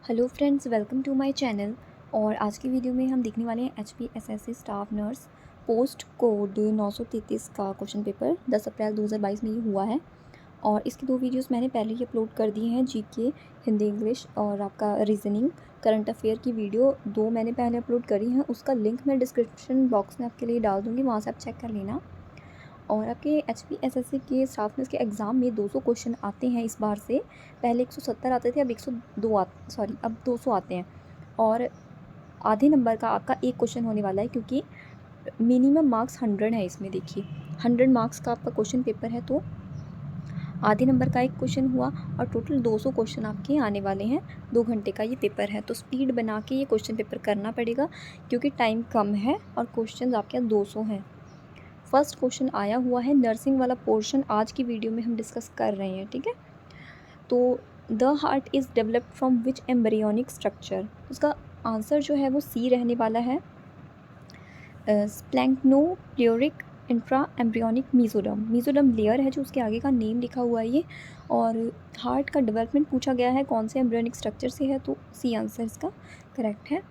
Hello friends, welcome to my channel. और आज की वीडियो में हम देखने वाले हैं HPSSC staff nurse post code 933 का क्वेश्चन पेपर 10 अप्रैल 2022 में ये हुआ है। और इसकी 2 वीडियोस मैंने पहले ही अपलोड कर दिए हैं। जीके, हिंदी, इंग्लिश और आपका रीजनिंग करंट अफेयर की वीडियो 2 मैंने पहले अपलोड करी हैं। उसका लिंक मैं डिस्क्रिप्शन बॉक्स में आपके लिए डाल दूँगी, वहाँ से आप चेक कर लेना। और आपके HPSSC के स्टाफ नर्स के एग्ज़ाम में 200 क्वेश्चन आते हैं इस बार से। पहले 170 आते थे, अब 200 आते हैं। और आधे नंबर का आपका एक क्वेश्चन होने वाला है, क्योंकि मिनिमम मार्क्स 100 है इसमें। देखिए 100 मार्क्स का आपका क्वेश्चन पेपर है, तो आधे नंबर का एक क्वेश्चन हुआ और टोटल 200 क्वेश्चन आपके आने वाले हैं। 2 घंटे का ये पेपर है, तो स्पीड बना के ये क्वेश्चन पेपर करना पड़ेगा, क्योंकि टाइम कम है और क्वेश्चन आपके यहाँ 200 हैं। फर्स्ट क्वेश्चन आया हुआ है, नर्सिंग वाला पोर्शन आज की वीडियो में हम डिस्कस कर रहे हैं, ठीक है। तो the heart is developed from which embryonic structure, उसका आंसर जो है वो सी रहने वाला है, स्प्लैंक्नोप्लियोरिक इंट्रा एम्ब्रियोनिक मीजोडर्म लेयर है जो उसके आगे का नेम लिखा हुआ है ये। और हार्ट का डेवलपमेंट पूछा गया है कौन से एम्ब्रियोनिक स्ट्रक्चर से है, तो सी आंसर इसका करेक्ट है।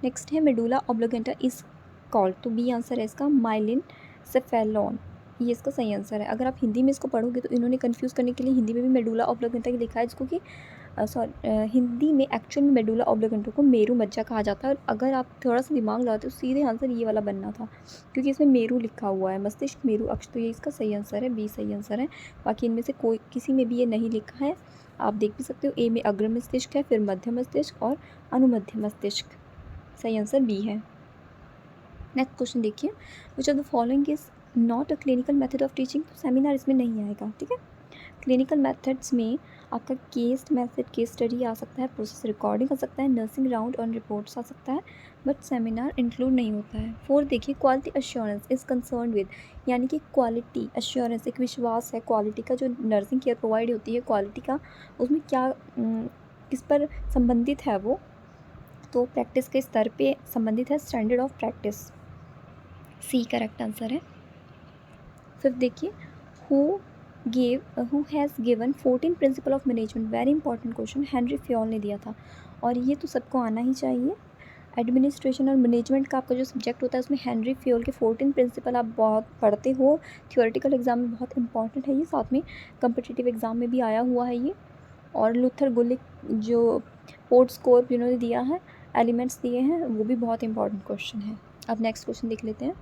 नेक्स्ट है मेडुला ऑब्लिगेंटा इज़ कॉल्ड, तो बी आंसर है इसका माइलिन सेफेलॉन, ये इसका सही आंसर है। अगर आप हिंदी में इसको पढ़ोगे तो इन्होंने कंफ्यूज करने के लिए हिंदी में भी मेडुला ऑब्लिगेंटा ही लिखा है, जिसको कि हिंदी में एक्चुअल में मेडुला ऑब्लिगेंटा को मेरू मज्जा कहा जाता है। और अगर आप थोड़ा सा दिमाग लगाते तो सीधे आंसर ये वाला बनना था, क्योंकि इसमें मेरू लिखा हुआ है, मस्तिष्क मेरू अक्ष, तो ये इसका सही आंसर है, बी सही आंसर है। बाकी इनमें से कोई किसी में भी ये नहीं लिखा है, आप देख भी सकते हो। ए में अग्र मस्तिष्क है, फिर मध्य मस्तिष्क और अनुमध्य मस्तिष्क, सही आंसर बी है। नेक्स्ट क्वेश्चन देखिए, विच of the following is not a clinical method of teaching, तो सेमिनार इसमें नहीं आएगा, ठीक है। क्लिनिकल मेथड्स में आपका केस मेथड, केस स्टडी आ सकता है, प्रोसेस रिकॉर्डिंग आ सकता है, नर्सिंग राउंड और रिपोर्ट्स आ सकता है, बट सेमिनार इंक्लूड नहीं होता है। 4 देखिए, quality assurance is concern with, यानी कि क्वालिटी अश्योरेंस एक विश्वास है, क्वालिटी का जो नर्सिंग केयर प्रोवाइड होती है, क्वालिटी का उसमें क्या किस पर संबंधित है वो, तो प्रैक्टिस के स्तर पे संबंधित है, standard of practice, C correct answer है। फिर देखिए, who has given 14 principle of management, very important question, Henri Fayol ने दिया था, और ये तो सबको आना ही चाहिए। एडमिनिस्ट्रेशन और मैनेजमेंट का आपका जो सब्जेक्ट होता है उसमें हेनरी फ्योल के 14 प्रिंसिपल आप बहुत पढ़ते हो, थियोरेटिकल एग्जाम में बहुत इंपॉर्टेंट है ये, साथ में कम्पिटिटिव एग्जाम में भी आया हुआ है ये। और लूथर गुलिक जो पोर्ट स्कोर जिन्होंने दिया है, एलिमेंट्स दिए हैं, वो भी बहुत इंपॉर्टेंट क्वेश्चन है। अब नेक्स्ट क्वेश्चन देख लेते हैं।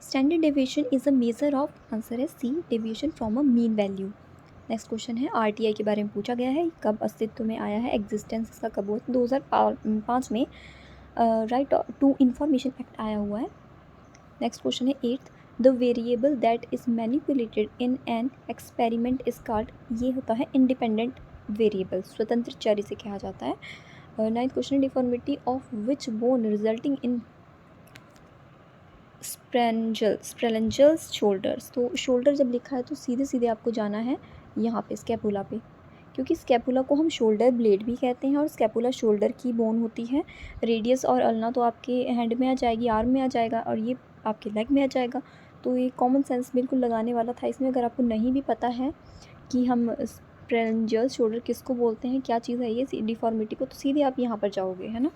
Standard deviation is a measure of, answer है C, deviation from a mean value. Next question है, आरटीआई के बारे में पूछा गया है, कब अस्तित्व में आया है, एग्जिस्टेंस इसका कब हुआ, 2005 में राइट टू इंफॉर्मेशन एक्ट आया हुआ है। नेक्स्ट क्वेश्चन है 8th, the variable that is manipulated in an experiment is called, ये होता है इंडिपेंडेंट वेरिएबल, स्वतंत्र चर इसे कहा जाता है। 9th question, deformity of which bone resulting in Sprengel's shoulders, तो शोल्डर जब लिखा है तो सीधे सीधे आपको जाना है यहाँ पे स्कैपुला पे, क्योंकि स्कैपुला को हम शोल्डर ब्लेड भी कहते हैं, और स्कैपुला शोल्डर की बोन होती है। रेडियस और अल्ना तो आपके हैंड में आ जाएगी, आर्म में आ जाएगा, और ये आपके लेग में आ जाएगा। तो ये कॉमन सेंस बिल्कुल लगाने वाला था इसमें। अगर आपको नहीं भी पता है कि हम स्प्रेलेंजल्स शोल्डर किसको बोलते हैं, क्या चीज़ है ये डिफॉर्मिटी को, तो सीधे आप यहाँ पर जाओगे, है ना।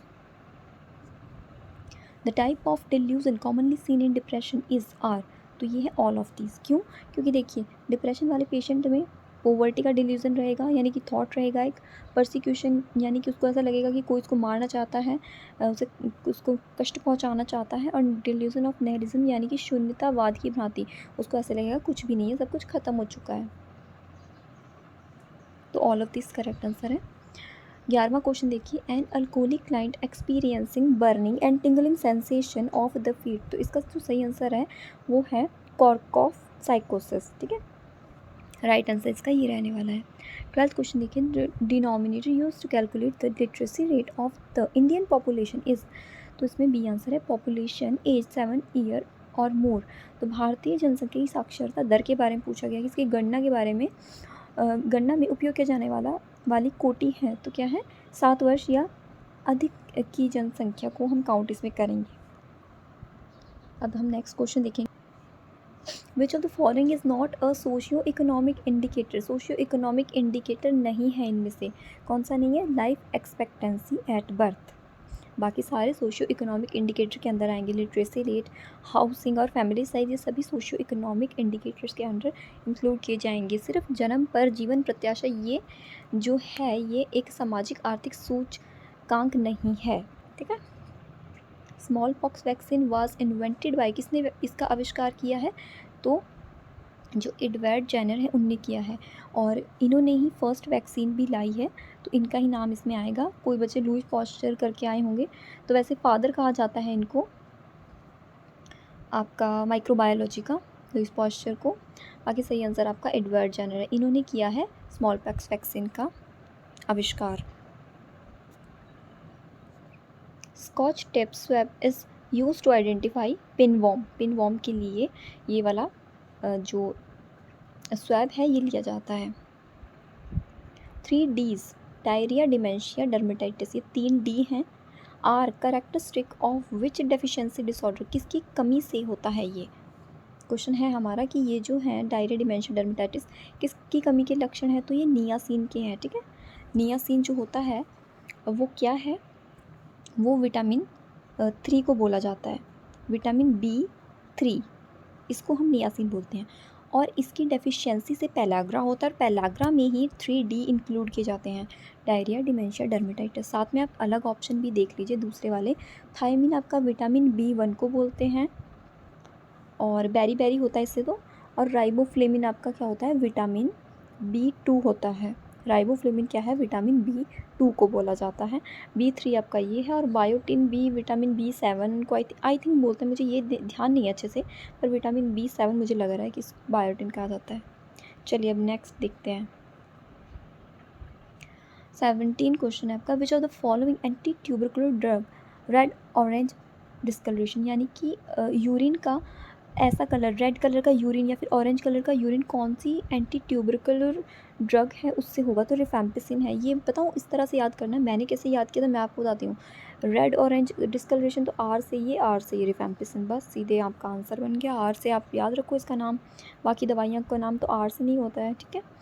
The type of delusion commonly seen in depression is are, तो ये है ऑल ऑफ दीज। क्यों? क्योंकि देखिए डिप्रेशन वाले पेशेंट में पोवर्टी का डिल्यूजन रहेगा, यानी कि थॉट रहेगा एक, परसिक्यूशन यानी कि उसको ऐसा लगेगा कि कोई उसको मारना चाहता है, उसे उसको कष्ट पहुंचाना चाहता है, और डिल्यूजन ऑफ निहिलिज्म यानी कि शून्यतावाद की भ्रांति, उसको ऐसा लगेगा कुछ भी नहीं है, सब कुछ खत्म हो चुका है। तो all of this correct answer है। 11वां क्वेश्चन देखिए, an alcoholic client experiencing burning and tingling sensation of the feet, तो इसका जो सही आंसर है वो है कॉर्कॉफ साइकोसिस, ठीक है, राइट आंसर इसका ये रहने वाला है। 12th क्वेश्चन देखिए, denominator use to calculate the literacy rate of the Indian population is, तो इसमें बी आंसर है पॉपुलेशन एज 7 ईयर और मोर। तो भारतीय जनसंख्या की साक्षरता दर के बारे में पूछा गया, इसकी गणना के बारे में, गणना में उपयोग किया जाने वाली कोटि है, तो क्या है, 7 वर्ष या अधिक की जनसंख्या को हम काउंट इसमें करेंगे। अब हम नेक्स्ट क्वेश्चन देखेंगे। विच of the following is not a socio economic indicator, socio economic indicator नहीं है इनमें से, कौन सा नहीं है, लाइफ एक्सपेक्टेंसी एट बर्थ, बाकी सारे सोशियो इकोनॉमिक इंडिकेटर के अंदर आएंगे, लिटरेसी रेट, हाउसिंग और फैमिली साइज, ये सभी सोशियो इकोनॉमिक इंडिकेटर्स के अंडर इंक्लूड किए जाएंगे। सिर्फ जन्म पर जीवन प्रत्याशा ये जो है ये एक सामाजिक आर्थिक सूचकांक नहीं है, ठीक है। Small pox vaccine was invented by, किसने इसका आविष्कार किया है, तो जो एडवर्ड जेनर है उनने किया है, और इन्होंने ही फर्स्ट वैक्सीन भी लाई है, तो इनका ही नाम इसमें आएगा। कोई बच्चे लुई पास्चर करके आए होंगे, तो वैसे फादर कहा जाता है इनको आपका माइक्रोबायोलॉजी का, लुई पास्चर को। बाकी सही आंसर आपका एडवर्ड जेनर है, इन्होंने किया है स्मॉल पॉक्स वैक्सीन का आविष्कार। Scotch tape swab is use to identify pinworm, pinworm के लिए ये वाला जो स्वैब है ये लिया जाता है। 3 Ds, डायरिया, डिमेंशिया, डर्मेटाइटिस, ये 3 D हैं। Are characteristic of which deficiency disorder, किसकी कमी से होता है ये क्वेश्चन है हमारा कि ये जो है डायरिया, डिमेंशिया, डर्मेटाइटिस किसकी कमी के लक्षण है, तो ये नियासिन के हैं, ठीक है। नियासिन जो होता है वो क्या है, वो विटामिन 3 को बोला जाता है, विटामिन B3, इसको हम नियासिन बोलते हैं, और इसकी डेफिशिएंसी से पेलाग्रा होता है, और पेलाग्रा में ही 3D इंक्लूड किए जाते हैं, डायरिया, डिमेंशिया, डर्मेटाइटिस। साथ में आप अलग ऑप्शन भी देख लीजिए दूसरे वाले, थायमिन आपका विटामिन B1 को बोलते हैं, और बेरी बेरी होता है इससे तो, और राइबोफ्लेविन आपका क्या होता है, विटामिन B2 होता है। राइबोफ्लेविन क्या है, विटामिन B2 को बोला जाता है। B3 आपका ये है, और बायोटिन B, विटामिन B7 को आई थिंक बोलते हैं, मुझे ये ध्यान नहीं है अच्छे से, पर विटामिन B7 मुझे लग रहा है कि बायोटिन कहा जाता है। चलिए अब नेक्स्ट देखते हैं। 17 क्वेश्चन है आपका, which of the following anti tubercular drug red orange discolouration, यानी कि यूरिन का ऐसा कलर, रेड कलर का यूरिन या फिर ऑरेंज कलर का यूरिन कौन सी एंटी ट्यूबरकुलर ड्रग है उससे होगा, तो रिफैम्पिसिन है। ये बताऊँ इस तरह से याद करना है, मैंने कैसे याद किया था मैं आपको बताती हूँ। रेड ऑरेंज डिस्कलरेशन तो आर से ये रिफैम्पिसिन, बस सीधे आपका आंसर बन गया। आर से आप याद रखो इसका नाम, बाकी दवाइयों का नाम तो आर से नहीं होता है, ठीक है।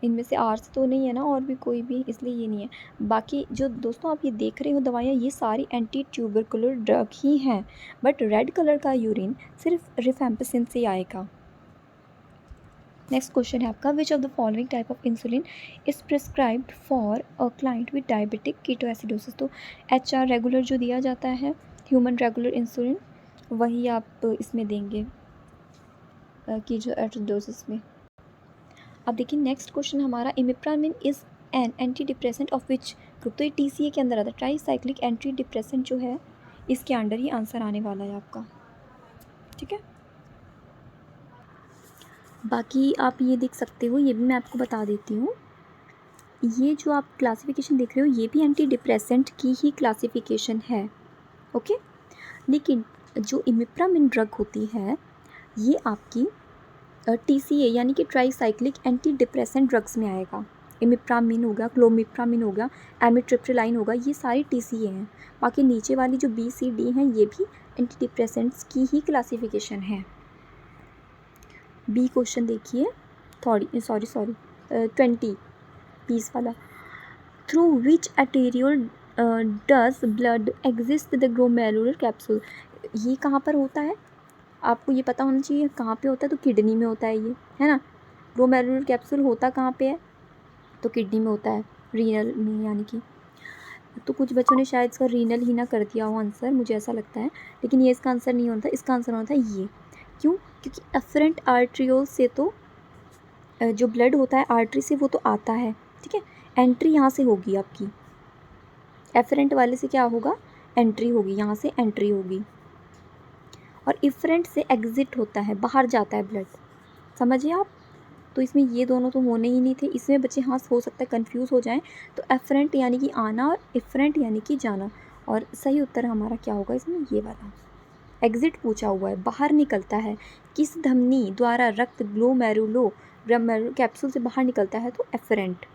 इनमें से आर से तो नहीं है ना और भी कोई भी, इसलिए ये नहीं है। बाकी जो दोस्तों आप ये देख रहे हो दवाइयाँ, ये सारी एंटी ट्यूबरकुलर ड्रग ही हैं, बट रेड कलर का यूरिन सिर्फ रिफैम्पिसिन से आएगा। नेक्स्ट क्वेश्चन है आपका, which of the following type of insulin is prescribed for a client with diabetic ketoacidosis, तो HR रेगुलर जो दिया जाता है, ह्यूमन रेगुलर इंसुलिन, वही आप इसमें देंगे कीटोएसिडोसिस में। अब देखिए नेक्स्ट क्वेश्चन हमारा, imipramine is an anti depressant of which group, तो ये TCA के अंदर आता है, ट्राईसाइक्लिक एंटी डिप्रेसेंट जो है इसके अंडर ही आंसर आने वाला है आपका, ठीक है। बाकी आप ये देख सकते हो, ये भी मैं आपको बता देती हूँ, ये जो आप क्लासिफिकेशन देख रहे हो ये भी एंटी डिप्रेसेंट की ही क्लासिफिकेशन है, ओके। लेकिन जो इमिप्रामिन ड्रग होती है ये आपकी TCA यानी कि ट्राईसाइक्लिक एंटी डिप्रेसेंट ड्रग्स में आएगा। इमिप्रामिन हो गया, क्लोमिप्रामिन हो गया, एमिट्रिप्टिलाइन होगा, ये सारी TCA हैं। बाकी नीचे वाली जो B, C, D हैं ये भी एंटी डिप्रेसेंट्स की ही क्लासिफिकेशन है। B क्वेश्चन देखिए, 20 पीस वाला, through which arterial does blood exist the glomerular capsule, ये कहाँ पर होता है आपको ये पता होना चाहिए, कहाँ पे होता है, तो किडनी में होता है ये, है ना। ग्लोमेरुलर कैप्सूल होता कहाँ पे है, तो किडनी में होता है, रीनल में, यानी कि तो कुछ बच्चों ने शायद इसका रीनल ही ना कर दिया हो आंसर, मुझे ऐसा लगता है, लेकिन ये इसका आंसर नहीं होता, इसका आंसर होता है ये। क्यों, क्योंकि एफरेंट आर्ट्रियोल से तो जो ब्लड होता है आर्टरी से वो तो आता है, ठीक है, एंट्री यहाँ से होगी आपकी, एफरेंट वाले से क्या होगा, एंट्री होगी, यहाँ से एंट्री होगी, और इफरेंट से एग्जिट होता है, बाहर जाता है ब्लड, समझिए आप। तो इसमें ये दोनों तो होने ही नहीं थे, इसमें बच्चे हाँ हो सकता है कंफ्यूज हो जाएं, तो एफरेंट यानी कि आना और इफरेंट यानी कि जाना, और सही उत्तर हमारा क्या होगा इसमें, ये वाला। एग्जिट पूछा हुआ है, बाहर निकलता है, किस धमनी द्वारा रक्त ग्लोमेरुलो कैप्सूल से बाहर निकलता है, तो एफरेंट।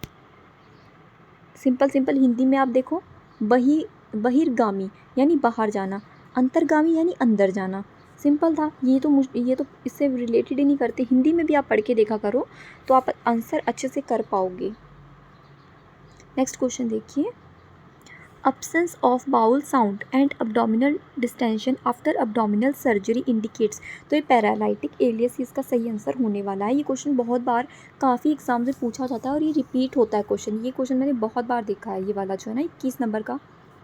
सिंपल हिंदी में आप देखो, बहिर्गामी यानी बाहर जाना, अंतर्गामी यानी अंदर जाना, सिंपल था, ये तो इससे रिलेटेड ही नहीं करते। हिंदी में भी आप पढ़ के देखा करो तो आप आंसर अच्छे से कर पाओगे। नेक्स्ट क्वेश्चन देखिए, absence of bowel sound and abdominal distension after abdominal surgery indicates। तो ये पैरालाइटिक एलियसिस का सही आंसर होने वाला है। ये क्वेश्चन बहुत बार काफ़ी एग्जाम से पूछा जाता है और ये रिपीट होता है क्वेश्चन। ये क्वेश्चन मैंने बहुत बार देखा है, ये वाला जो है ना 21 नंबर का,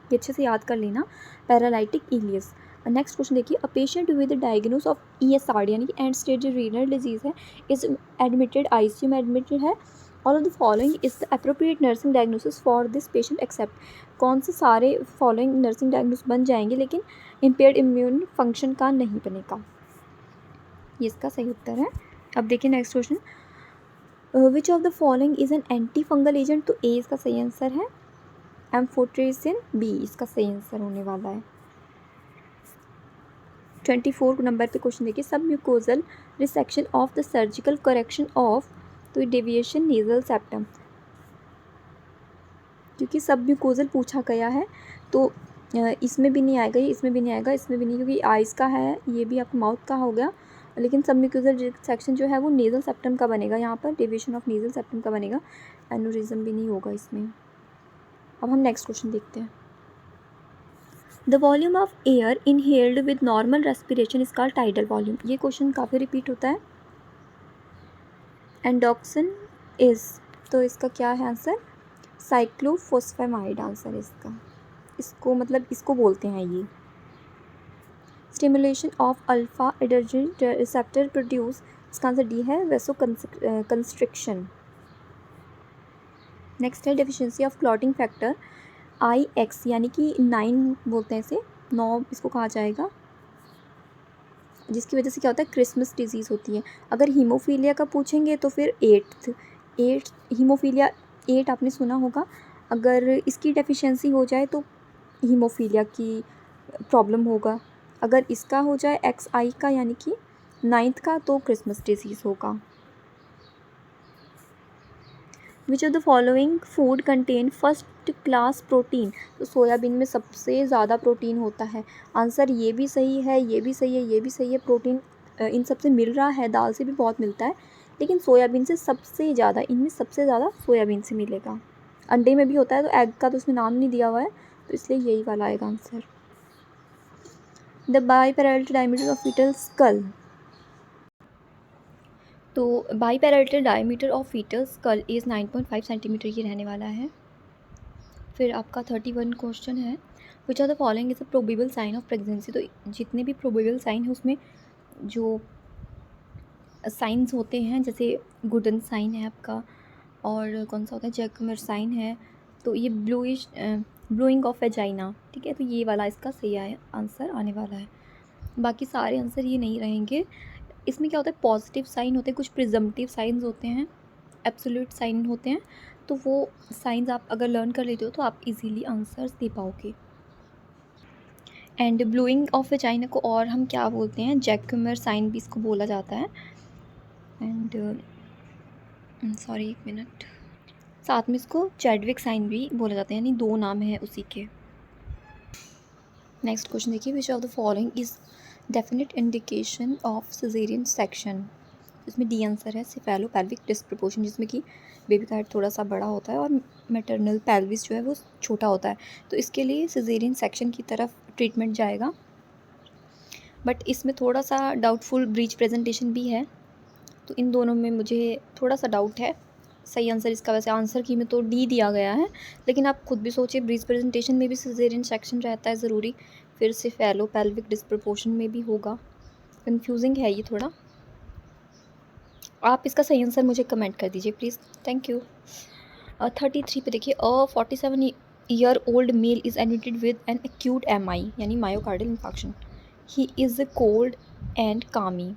ये अच्छे से याद कर लेना, पैरालाइटिक एलियस। नेक्स्ट क्वेश्चन देखिए, a patient with diagnose of ESRD यानी कि एंड स्टेज रीनल डिजीज़ है, इज एडमिटेड, ICU में एडमिटेड है। All of the following is the appropriate nursing diagnosis for this patient except. कौन से सारे following nursing diagnosis बन जाएंगे लेकिन इम्पेयर्ड इम्यून फंक्शन का नहीं बनेगा, ये इसका सही उत्तर है। अब देखिए next question, which of the following is an anti fungal agent. तो ए इसका सही आंसर है, एम्फोटेरिसिन बी इसका सही आंसर होने वाला है। 24 नंबर पे क्वेश्चन देखिए, सब mucosal resection of the surgical correction of, तो डेविएशन नेजल सेप्टम, क्योंकि सब म्यूकोजल पूछा गया है तो इसमें भी नहीं आएगा, ये इसमें भी नहीं आएगा, इसमें भी नहीं, क्योंकि आइज़ का है, ये भी आपका माउथ का हो गया। लेकिन सब म्यूकोजल रिसेक्शन जो है वो नेजल सेप्टम का बनेगा, यहाँ पर डेविएशन ऑफ नेजल सेप्टम का बनेगा, एनोरिज्म भी नहीं होगा इसमें। अब हम नेक्स्ट क्वेश्चन देखते हैं, the volume of air inhaled with normal respiration is called tidal volume. ये क्वेश्चन काफ़ी रिपीट होता है। एंडोक्सिन इज, तो इसका क्या है आंसर, साइक्लोफोस्फेमाइड आंसर इसका, इसको मतलब इसको बोलते हैं ये। Stimulation of alpha adrenergic receptor produce, इसका आंसर डी है, वेसो कंस्ट्रिक्शन। नेक्स्ट है, deficiency of clotting factor IX यानी कि 9 बोलते हैं इसे, 9 इसको कहा जाएगा, जिसकी वजह से क्या होता है, क्रिसमस डिजीज़ होती है। अगर हीमोफीलिया का पूछेंगे तो फिर 8 हीमोफीलिया 8 आपने सुना होगा, अगर इसकी डेफिशिएंसी हो जाए तो हीमोफीलिया की प्रॉब्लम होगा, अगर इसका हो जाए XI का यानी कि 9th का तो क्रिसमस डिजीज़ होगा। विच of the following food contain first class protein. तो सोयाबीन में सबसे ज़्यादा प्रोटीन होता है, आंसर ये भी सही है, ये भी सही है, ये भी सही है। प्रोटीन इन सबसे मिल रहा है, दाल से भी बहुत मिलता है, लेकिन सोयाबीन से सबसे ज़्यादा, इनमें सबसे ज़्यादा सोयाबीन से मिलेगा। अंडे में भी होता है, तो एग का तो उसमें नाम नहीं दिया हुआ है, तो इसलिए यही वाला आएगा answer. The biparietal diameter of fetal skull, तो biparietal diameter of fetal skull is 9.5 centimetre, ये रहने वाला है। फिर आपका 31 क्वेश्चन है, which are the following is a probable sign of pregnancy. तो जितने भी प्रोबेबल साइन है उसमें जो साइंस होते हैं, जैसे गुडन साइन है आपका, और कौन सा होता है, जैकमर साइन है, तो ये ब्लोइंग ऑफ वेजाइना, ठीक है, तो ये वाला इसका सही आंसर आने वाला है। बाकी सारे आंसर ये नहीं रहेंगे। इसमें क्या होता है, पॉजिटिव साइन होते हैं, कुछ प्रिजम्पटिव साइंस होते हैं, एब्सोल्यूट साइन होते हैं, तो वो साइंस आप अगर लर्न कर लेते हो तो आप इजीली आंसर्स दे पाओगे। एंड ब्लोइंग ऑफ वेजाइना को और हम क्या बोलते हैं, जैकमर साइन भी इसको बोला जाता है। एंड सॉरी एक मिनट, साथ में इसको चैडविक साइन भी बोला जाता है, यानी 2 नाम है उसी के। नेक्स्ट क्वेश्चन देखिए, विच of the following is definite indication of caesarean section. इसमें डी आंसर है, सिफेलोपेल्विक डिस्प्रपोर्शन, जिसमें कि बेबी का हेड थोड़ा सा बड़ा होता है और मैटरनल पेल्विस जो है वो छोटा होता है, तो इसके लिए सिजेरियन सेक्शन की तरफ ट्रीटमेंट जाएगा। बट इसमें थोड़ा सा डाउटफुल ब्रीच प्रेजेंटेशन भी है, तो इन दोनों में मुझे थोड़ा सा डाउट है। सही आंसर इसका वैसे आंसर की में तो डी दिया गया है, लेकिन आप खुद भी सोचिए, ब्रीच प्रेजेंटेशन में भी सिजेरियन सेक्शन रहता है ज़रूरी, फिर सिफेलोपेल्विक डिस्प्रपोर्शन में भी होगा, कंफ्यूजिंग है ये थोड़ा। आप इसका सही आंसर मुझे कमेंट कर दीजिए प्लीज़, थैंक यू। 33 पे देखिए, 47 year old male is admitted with an acute MI यानी myocardial infarction, he is cold and clammy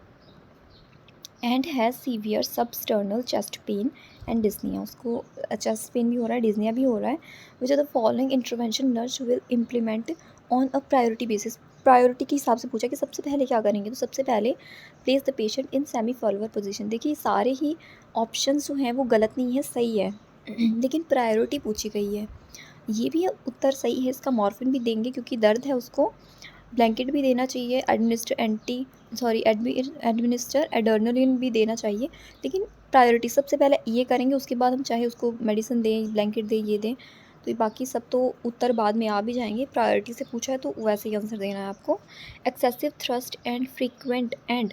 and has severe substernal chest pain and dyspnoea. उसको चेस्ट पेन भी हो रहा है, डिस्निया भी हो रहा है। Which are the following intervention nurse will implement on a priority basis. Priority के हिसाब से पूछा कि सबसे पहले क्या करेंगे, तो सबसे पहले place the patient in semi follower position. देखिए सारे ही ऑप्शंस जो हैं वो गलत नहीं है, सही है, लेकिन प्रायोरिटी पूछी गई है। ये भी उत्तर सही है, इसका मॉर्फिन भी देंगे क्योंकि दर्द है उसको, ब्लैंकेट भी देना चाहिए, एडमिनिस्टर एड्रेनलिन भी देना चाहिए, लेकिन प्रायोरिटी सबसे पहले ये करेंगे, उसके बाद हम चाहे उसको मेडिसिन दें, ब्लैंकेट दें, ये दें, तो ये बाकी सब तो उत्तर बाद में आ भी जाएंगे। प्रायोरिटी से पूछा है तो वैसे ही आंसर देना है आपको। Excessive thrust and frequent and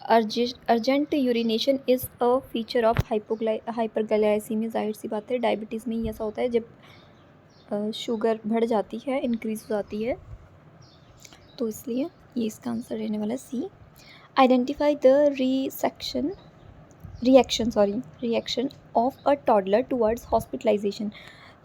urgent urination is a feature of hyperglycaemia. जाहिर सी बात है, डायबिटीज़ में ही ऐसा होता है जब शुगर बढ़ जाती है, इंक्रीज़ हो जाती है, तो इसलिए ये इसका आंसर रहने वाला है C. Identify the reaction of a toddler towards hospitalisation.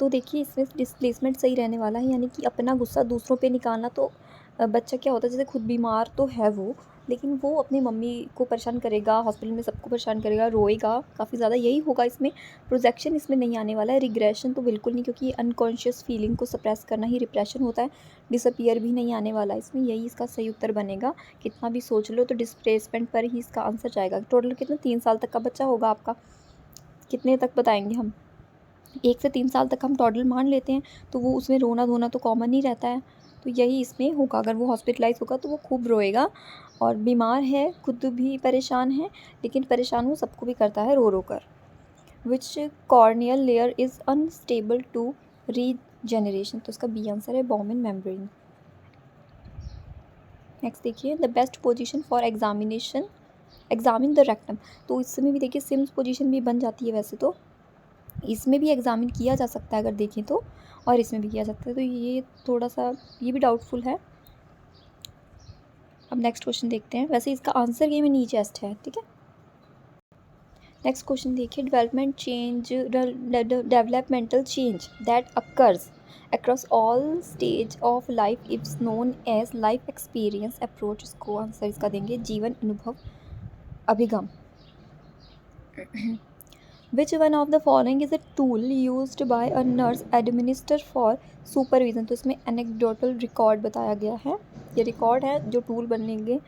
तो देखिए इसमें डिस्प्लेसमेंट सही रहने वाला है, यानी कि अपना गुस्सा दूसरों पे निकालना। तो बच्चा क्या होता है, जैसे खुद बीमार तो है वो, लेकिन वो अपनी मम्मी को परेशान करेगा, हॉस्पिटल में सबको परेशान करेगा, रोएगा काफ़ी ज़्यादा, यही होगा इसमें। प्रोजेक्शन इसमें नहीं आने वाला है, रिग्रेशन तो बिल्कुल नहीं, क्योंकि अनकॉन्शियस फीलिंग को सप्रेस करना ही रिप्रेशन होता है। डिसअपियर भी नहीं आने वाला इसमें, यही इसका सही उत्तर बनेगा। कितना भी सोच लो तो डिस्प्लेसमेंट पर ही इसका आंसर जाएगा। टोटल कितना 3 साल तक का बच्चा होगा आपका, कितने तक बताएंगे हम, 1 से 3 साल तक हम टोटल मान लेते हैं, तो वो उसमें रोना धोना तो कॉमन ही रहता है, तो यही इसमें होगा। अगर वो हॉस्पिटलाइज होगा तो वो खूब रोएगा, और बीमार है, खुद भी परेशान है, लेकिन परेशान वो सबको भी करता है रो रो कर। Which corneal layer is unstable to regeneration, तो इसका बी आंसर है बॉमन मेम्ब्रेन। नेक्स्ट देखिए, the best position for examine the rectum. तो इसमें भी देखिए सिम्स पोजीशन भी बन जाती है, वैसे तो इसमें भी एग्जामिन किया जा सकता है अगर देखें तो, और इसमें भी किया जा सकता है, तो ये थोड़ा सा ये भी डाउटफुल है। अब नेक्स्ट क्वेश्चन देखते हैं, वैसे इसका आंसर ये में नी चेस्ट है, ठीक है। नेक्स्ट क्वेश्चन देखिए, developmental change that occurs across all stage of life is known as life experience approach। इसको आंसर इसका देंगे जीवन अनुभव अभिगम। Which one of the following is a tool used by a nurse administer for supervision। तो इसमें anecdotal record बताया गया है, ये रिकॉर्ड है जो टूल बनेंगे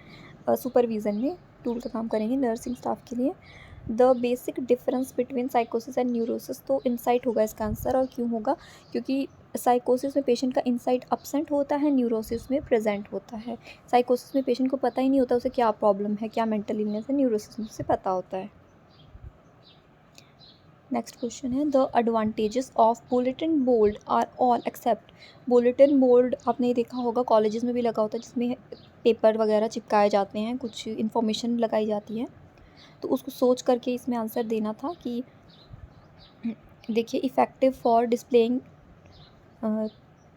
सुपरविज़न में, टूल का काम करेंगे नर्सिंग स्टाफ के लिए। द बेसिक डिफरेंस बिटवीन साइकोसिस एंड न्यूरोसिस, तो इंसाइट होगा इसका आंसर, और क्यों होगा, क्योंकि साइकोसिस में पेशेंट का इंसाइट अपसेंट होता है, न्यूरोसिस में प्रेजेंट होता है। साइकोसिस में पेशेंट को पता ही नहीं होता उसे क्या प्रॉब्लम है, क्या मेंटल इलनेस है, न्यूरोसिस में उसे पता होता है। नेक्स्ट क्वेश्चन है, the advantages of bulletin board are all except. Bulletin board आपने देखा होगा, कॉलेजेस में भी लगा होता है, जिसमें पेपर वगैरह चिपकाए जाते हैं, कुछ इन्फॉर्मेशन लगाई जाती है, तो उसको सोच करके इसमें आंसर देना था कि देखिए effective for displaying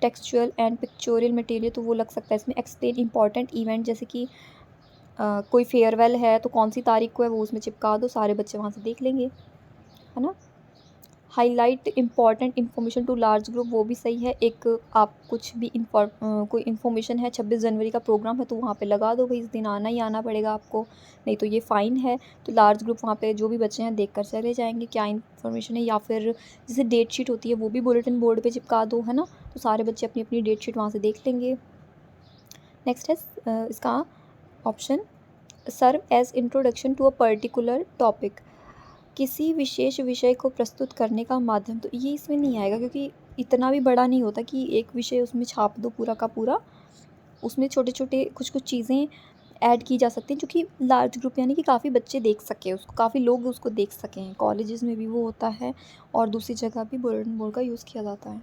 textual and pictorial material, तो वो लग सकता है इसमें। एक्सप्लेन इंपॉर्टेंट इवेंट, जैसे कि कोई फेयरवेल है तो कौन सी तारीख को है वो उसमें चिपका दो, सारे बच्चे वहाँ से देख लेंगे, है ना। Highlight important information to large group, वो भी सही है। एक आप कुछ भी कोई इन्फॉर्मेशन है, 26 जनवरी का प्रोग्राम है, तो वहाँ पे लगा दो भाई, इस दिन आना ही आना पड़ेगा आपको, नहीं तो ये फ़ाइन है। तो लार्ज ग्रुप वहाँ पे जो भी बच्चे हैं देख कर चले जाएंगे क्या इन्फॉर्मेशन है। या फिर जैसे डेट शीट होती है वो भी बुलेटिन बोर्ड पे चिपका दो, है ना, तो सारे बच्चे अपनी अपनी डेट शीट वहाँ से देख लेंगे। नेक्स्ट है इसका option, serve as introduction to a particular topic, किसी विशेष विषय को प्रस्तुत करने का माध्यम, तो ये इसमें नहीं आएगा, क्योंकि इतना भी बड़ा नहीं होता कि एक विषय उसमें छाप दो पूरा का पूरा। उसमें छोटे छोटे कुछ कुछ चीज़ें ऐड की जा सकती हैं, जो कि लार्ज ग्रुप यानी कि काफ़ी बच्चे देख सकें उसको, काफ़ी लोग उसको देख सकें। कॉलेजेस में भी वो होता है और दूसरी जगह भी बुलेटिन बोर्ड का यूज़ किया जाता है।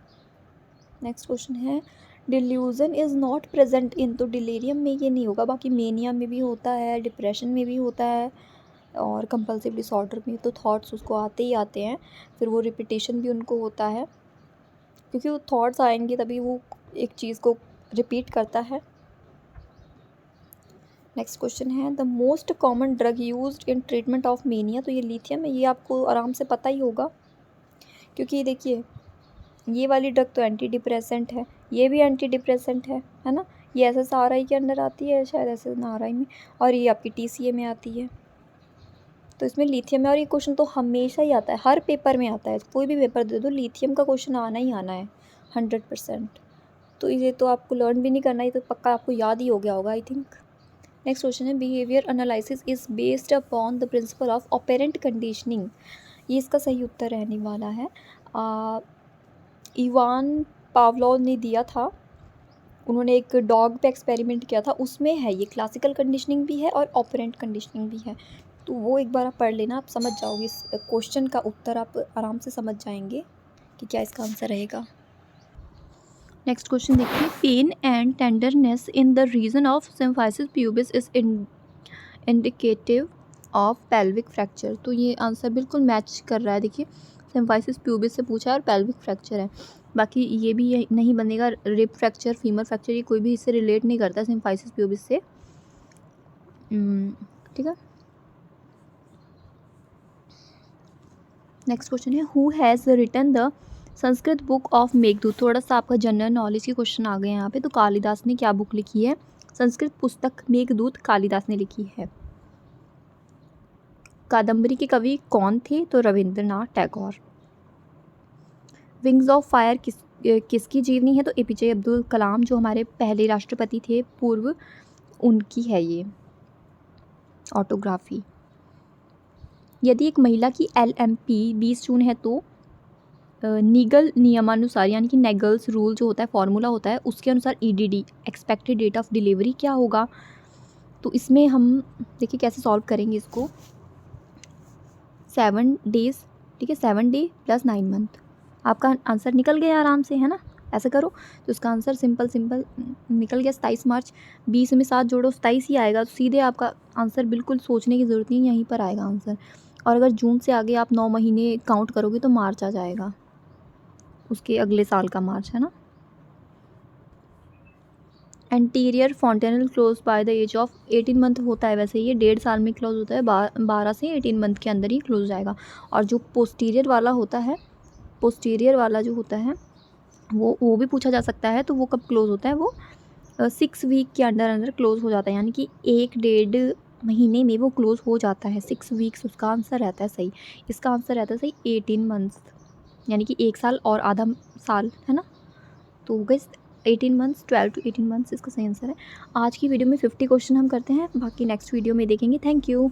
नेक्स्ट क्वेश्चन है, delusion is not present in, तो डिलेरियम में ये नहीं होगा, बाकी मेनिया में भी होता है, डिप्रेशन में भी होता है, और कंपल्सिव डिसऑर्डर में तो थॉट्स उसको आते ही आते हैं, फिर वो रिपीटेशन भी उनको होता है, क्योंकि वो थॉट्स आएंगे तभी वो एक चीज़ को रिपीट करता है। नेक्स्ट क्वेश्चन है, the most common drug used in treatment of mania, तो ये लिथियम है, ये आपको आराम से पता ही होगा, क्योंकि देखिए ये वाली ड्रग तो एंटी डिप्रेसेंट है, ये भी एंटी डिप्रेसेंट है ना। ये SSRI के अंडर आती है शायद, SNRI में, और ये आपकी TCA में आती है, तो इसमें लिथियम है। और ये क्वेश्चन तो हमेशा ही आता है, हर पेपर में आता है, कोई भी पेपर दे दो लिथियम का क्वेश्चन आना ही आना है 100%। तो ये तो आपको लर्न भी नहीं करना, ये तो पक्का आपको याद ही हो गया होगा आई थिंक। नेक्स्ट क्वेश्चन है, behaviour analysis is based upon the principle of apparent conditioning, ये इसका सही उत्तर रहने वाला है। इवान पावलोव ने दिया था, उन्होंने एक डॉग पे एक्सपेरिमेंट किया था, उसमें है ये क्लासिकल कंडीशनिंग भी है और ऑपरेंट कंडीशनिंग भी है। तो वो एक बार आप पढ़ लेना, आप समझ जाओगे इस क्वेश्चन का उत्तर, आप आराम से समझ जाएंगे कि क्या इसका आंसर रहेगा। नेक्स्ट क्वेश्चन देखिए, pain and tenderness in the region of symphysis pubis is indicative of pelvic fracture. तो ये आंसर बिल्कुल मैच कर रहा है। देखिए सिम्फाइसिस प्यूबिस से पूछा है और पेल्विक फ्रैक्चर है, बाकी ये भी नहीं बनेगा। रिब फ्रैक्चर, फीमर फ्रैक्चर, ये कोई भी इससे रिलेट नहीं करता सिम्फाइसिस प्यूबिस से। ठीक है। नेक्स्ट क्वेश्चन है, who has written the Sanskrit book of Meghdoot. थोड़ा सा आपका जनरल नॉलेज के क्वेश्चन आ गए यहाँ पे। तो कालिदास ने क्या बुक लिखी है? संस्कृत पुस्तक मेघदूत कालिदास ने लिखी है। कादम्बरी के कवि कौन थे? तो Rabindranath Tagore. Wings of fire किसकी जीवनी है? तो एपीजे अब्दुल कलाम, जो हमारे पहले राष्ट्रपति थे पूर्व, उनकी है ये ऑटोग्राफी। यदि एक महिला की LMP 20 जून है तो नीगल नियमानुसार, यानी कि नेगल्स रूल जो होता है, फॉर्मूला होता है, उसके अनुसार EDD expected date of delivery क्या होगा? तो इसमें हम देखिए कैसे सॉल्व करेंगे इसको। 7 डेज़, ठीक है, 7 डे प्लस 9 मंथ। आपका आंसर निकल गया आराम से, है ना? ऐसा करो तो इसका आंसर सिंपल निकल गया 27 मार्च। 20 में 7 जोड़ो 27 ही आएगा। तो सीधे आपका आंसर, बिल्कुल सोचने की ज़रूरत नहीं, यहीं पर आएगा आंसर। और अगर जून से आगे आप 9 महीने काउंट करोगे तो मार्च आ जाएगा, उसके अगले साल का मार्च, है ना। Anterior fontanel close by the age of 18 month होता है, वैसे ये 1.5 साल में क्लोज होता है, 12 से 18 मंथ के अंदर ही क्लोज हो जाएगा। और जो पोस्टीरियर वाला होता है, पोस्टीरियर वाला जो होता है वो भी पूछा जा सकता है। तो वो कब क्लोज होता है? वो 6 वीक के अंदर क्लोज हो जाता है, यानी कि 1-1.5 महीने में वो क्लोज हो जाता है। 6 वीक्स उसका आंसर रहता है सही। इसका आंसर रहता है सही 18 मंथ्स, यानी कि 1 साल और आधा साल, है ना। तो हो गए 18 मंथ्स, 12 to 18 मंथ्स इसका सही आंसर है। आज की वीडियो में 50 क्वेश्चन हम करते हैं, बाकी नेक्स्ट वीडियो में देखेंगे। Thank you.